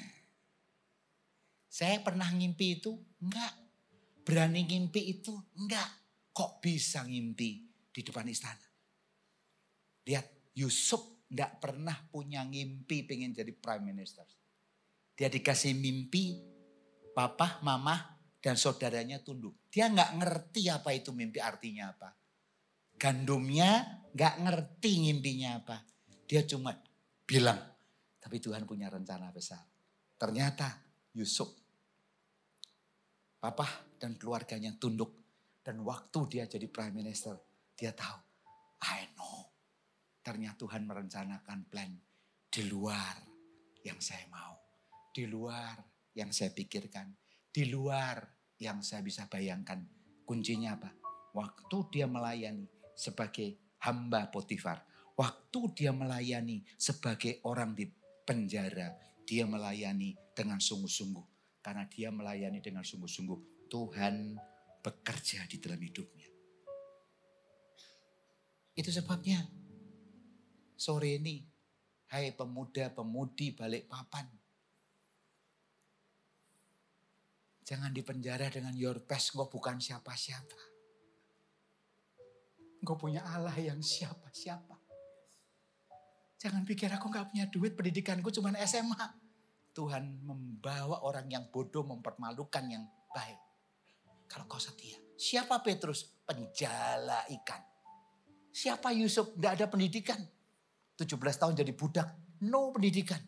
Saya pernah ngimpi itu? Enggak. Berani ngimpi itu? Enggak. Kok bisa ngimpi di depan istana? Lihat, Yusuf enggak pernah punya ngimpi pengen jadi prime minister. Dia dikasih mimpi, papa, mama, dan saudaranya tunduk. Dia enggak ngerti apa itu mimpi artinya apa. Gandumnya enggak ngerti ngimpinya apa. Dia cuma bilang, Tapi Tuhan punya rencana besar. Ternyata Yusuf, papa dan keluarganya tunduk. Dan waktu dia jadi prime minister, dia tahu, I know. Ternyata Tuhan merencanakan plan di luar yang saya mau. Di luar yang saya pikirkan. Di luar yang saya bisa bayangkan. Kuncinya apa? Waktu dia melayani sebagai hamba Potifar. Waktu dia melayani sebagai orang di penjara. Dia melayani dengan sungguh-sungguh. Karena dia melayani dengan sungguh-sungguh. Tuhan bekerja di dalam hidupnya. Itu sebabnya sore ini, hai pemuda-pemudi Balikpapan. Jangan dipenjara dengan your past, engkau bukan siapa-siapa. Engkau punya Allah yang siapa-siapa. Jangan pikir aku gak punya duit, pendidikanku cuma SMA. Tuhan membawa orang yang bodoh mempermalukan yang baik. Kalau kau setia. Siapa Petrus? Penjala ikan. Siapa Yusuf? Gak ada pendidikan. 17 tahun jadi budak. No pendidikan.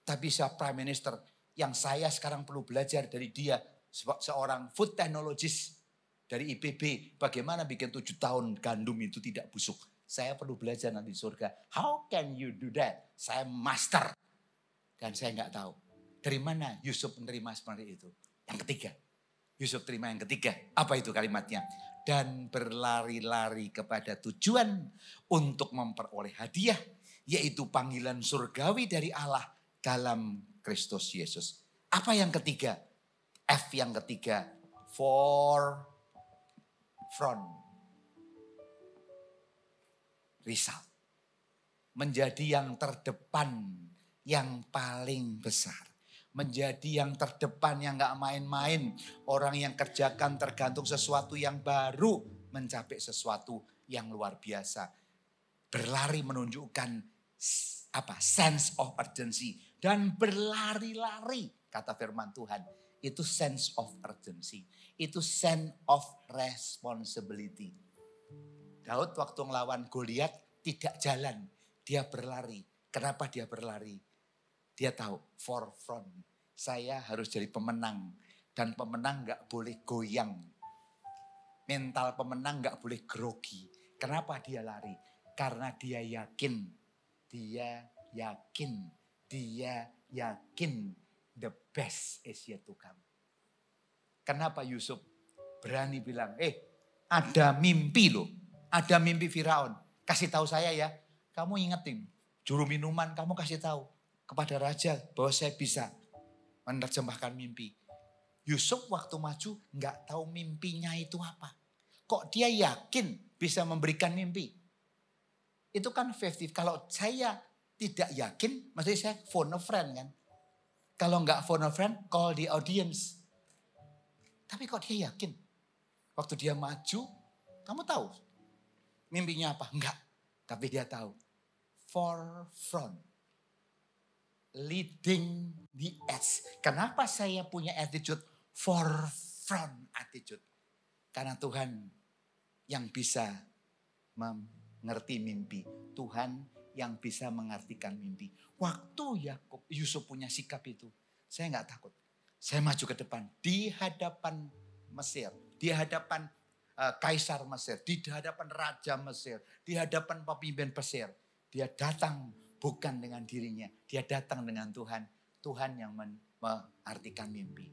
Tapi saya prime minister. Yang saya sekarang perlu belajar dari dia. Seorang food technologist dari IPB. Bagaimana bikin 7 tahun gandum itu tidak busuk. Saya perlu belajar nanti di surga. How can you do that? Saya master. Dan saya nggak tahu. Dari mana Yusuf menerima seperti itu. Yang ketiga. Yusuf terima yang ketiga. Apa itu kalimatnya? Dan berlari-lari kepada tujuan untuk memperoleh hadiah. Yaitu panggilan surgawi dari Allah dalam Kristus Yesus. Apa yang ketiga? F yang ketiga. For front. Result. Menjadi yang terdepan, yang paling besar. Menjadi yang terdepan, yang gak main-main. Orang yang kerjakan tergantung sesuatu yang baru. Mencapai sesuatu yang luar biasa. Berlari menunjukkan apa? Sense of urgency. Dan berlari-lari, kata firman Tuhan. Itu sense of urgency. Itu sense of responsibility. Daud waktu ngelawan Goliat tidak jalan. Dia berlari. Kenapa dia berlari? Dia tahu forefront. Saya harus jadi pemenang. Dan pemenang gak boleh goyang. Mental pemenang gak boleh grogi. Kenapa dia lari? Karena dia yakin. Dia yakin. Dia yakin. The best is yet to come. Kenapa Yusuf berani bilang, ada mimpi loh. Ada mimpi Firaun. Kasih tahu saya ya. Kamu ingetin. Juru minuman kamu kasih tahu. Kepada raja bahwa saya bisa menerjemahkan mimpi. Yusuf waktu maju nggak tahu mimpinya itu apa. Kok dia yakin bisa memberikan mimpi? Itu kan 50. Kalau saya tidak yakin, maksudnya saya phone a friend kan. Kalau nggak phone a friend, call the audience. Tapi kok dia yakin? Waktu dia maju, kamu tahu mimpinya apa? Enggak. Tapi dia tahu. Forefront. Leading the edge. Kenapa saya punya attitude? Forefront attitude. Karena Tuhan yang bisa mengerti mimpi. Tuhan yang bisa mengartikan mimpi. Waktu Yusuf punya sikap itu. Saya enggak takut. Saya maju ke depan. Di hadapan Mesir. Di hadapan Kaisar Mesir, di hadapan Raja Mesir, di hadapan pemimpin Mesir. Dia datang bukan dengan dirinya, dia datang dengan Tuhan. Tuhan yang mengartikan mimpi.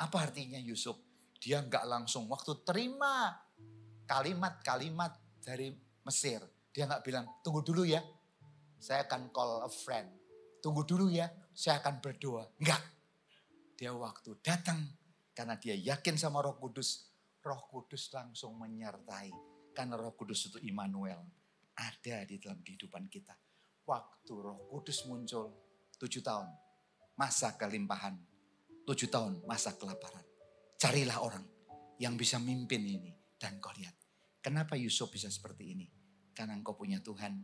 Apa artinya Yusuf? Dia enggak langsung waktu terima kalimat-kalimat dari Mesir. Dia enggak bilang, tunggu dulu ya, saya akan call a friend. Tunggu dulu ya, saya akan berdoa. Enggak. Dia waktu datang karena dia yakin sama Roh Kudus. Roh Kudus langsung menyertai. Karena Roh Kudus itu Immanuel. Ada di dalam kehidupan kita. Waktu Roh Kudus muncul 7 tahun. Masa kelimpahan. 7 tahun masa kelaparan. Carilah orang yang bisa mimpin ini. Dan kau lihat. Kenapa Yusuf bisa seperti ini? Karena engkau punya Tuhan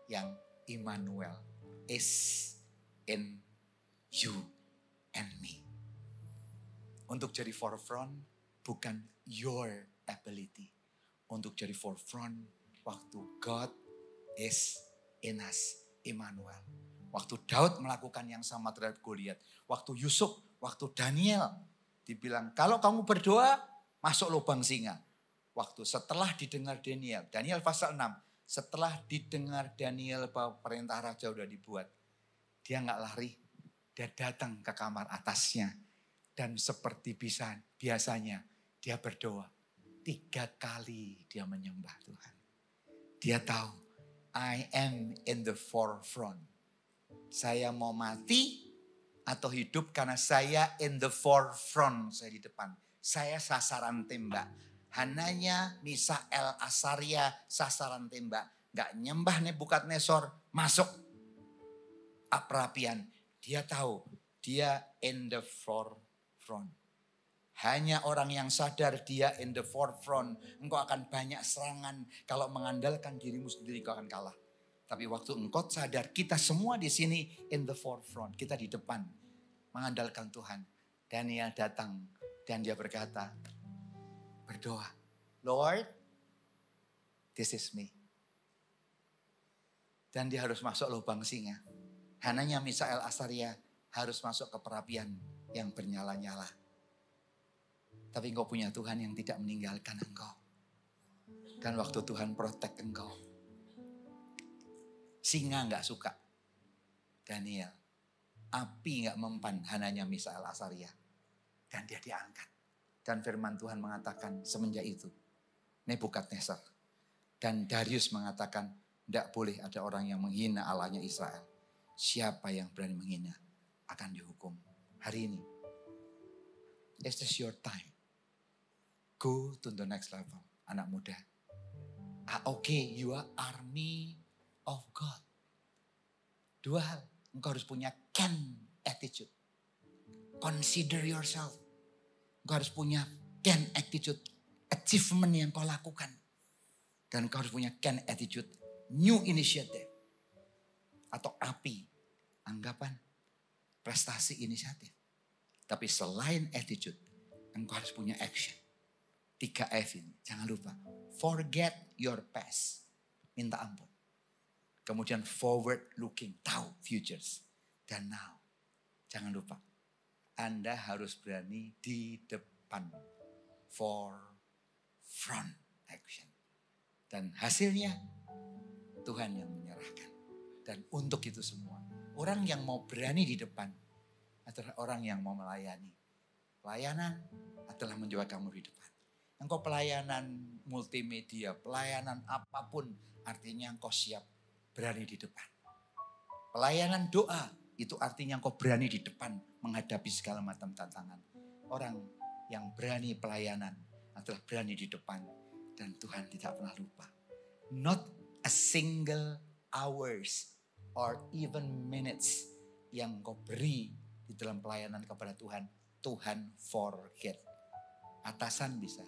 yang Immanuel. Is in you and me. Untuk jadi forefront bukan your ability. Untuk jadi forefront waktu God is in us. Immanuel. Waktu Daud melakukan yang sama terhadap Goliat. Waktu Yusuf, waktu Daniel. Dibilang kalau kamu berdoa masuk lubang singa. Waktu setelah didengar Daniel pasal 6. Setelah didengar Daniel bahwa perintah raja udah dibuat. Dia gak lari. Dia datang ke kamar atasnya. Dan seperti biasanya dia berdoa. 3 kali dia menyembah Tuhan. Dia tahu, I am in the forefront. Saya mau mati atau hidup karena saya in the forefront. Saya di depan. Saya sasaran tembak. Hananya, Misael, Asaria sasaran tembak. Gak nyembah Nebukadnezar, masuk perapian. Dia tahu, dia in the forefront. Hanya orang yang sadar dia in the forefront. Engkau akan banyak serangan. Kalau mengandalkan dirimu sendiri kau akan kalah. Tapi waktu engkau sadar kita semua di sini in the forefront. Kita di depan mengandalkan Tuhan. Daniel datang dan dia berkata, berdoa. Lord, this is me. Dan dia harus masuk lubang singa. Hananya Misael Asaria harus masuk ke perapian yang bernyala-nyala. Tapi engkau punya Tuhan yang tidak meninggalkan engkau. Dan waktu Tuhan protect engkau. Singa gak suka. Daniel. Api gak mempan hananya Misael Asaria. Dan dia diangkat. Dan firman Tuhan mengatakan semenjak itu. Nebukadnezar. Dan Darius mengatakan. Tidak boleh ada orang yang menghina Allahnya Israel. Siapa yang berani menghina akan dihukum. Hari ini. Is this your time? Go to the next level. Anak muda. Okay, you are army of God. 2 hal. Engkau harus punya can attitude. Consider yourself. Engkau harus punya can attitude. Achievement yang kau lakukan. Dan engkau harus punya can attitude. New initiative. Atau api. Anggapan. Prestasi inisiatif. Tapi selain attitude. Engkau harus punya action. 3F ini. Jangan lupa. Forget your past. Minta ampun. Kemudian forward looking. Tahu futures. Dan now. Jangan lupa. Anda harus berani di depan. Front action. Dan hasilnya Tuhan yang menyerahkan. Dan untuk itu semua. Orang yang mau berani di depan. Adalah orang yang mau melayani. Pelayanan adalah menjawab kamu di depan. Engkau pelayanan multimedia, pelayanan apapun, artinya engkau siap berani di depan. Pelayanan doa, itu artinya engkau berani di depan menghadapi segala macam tantangan. Orang yang berani pelayanan adalah berani di depan dan Tuhan tidak pernah lupa. Not a single hours or even minutes yang engkau beri di dalam pelayanan kepada Tuhan, Tuhan forget. Atasan bisa.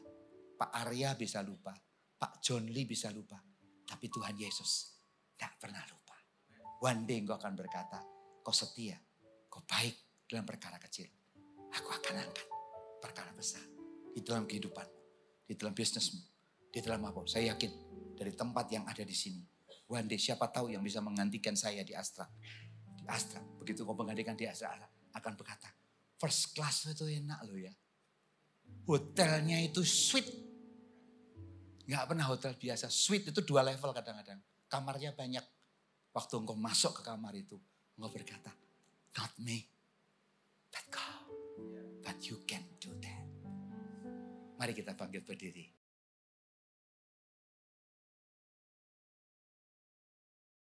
Pak Arya bisa lupa. Pak John Lee bisa lupa. Tapi Tuhan Yesus tidak pernah lupa. One day engkau akan berkata, kau setia, kau baik dalam perkara kecil. Aku akan angkat perkara besar. Di dalam kehidupanmu, di dalam bisnismu, di dalam apa. Saya yakin dari tempat yang ada di sini. One day siapa tahu yang bisa menggantikan saya di Astra. Di Astra, begitu kau menggantikan di Astra, akan berkata, first class itu enak loh ya. Hotelnya itu suite. Gak pernah hotel biasa. Suite itu 2 level kadang-kadang. Kamarnya banyak. Waktu engkau masuk ke kamar itu. Engkau berkata, not me, but God. But you can do that. Mari kita bangkit berdiri.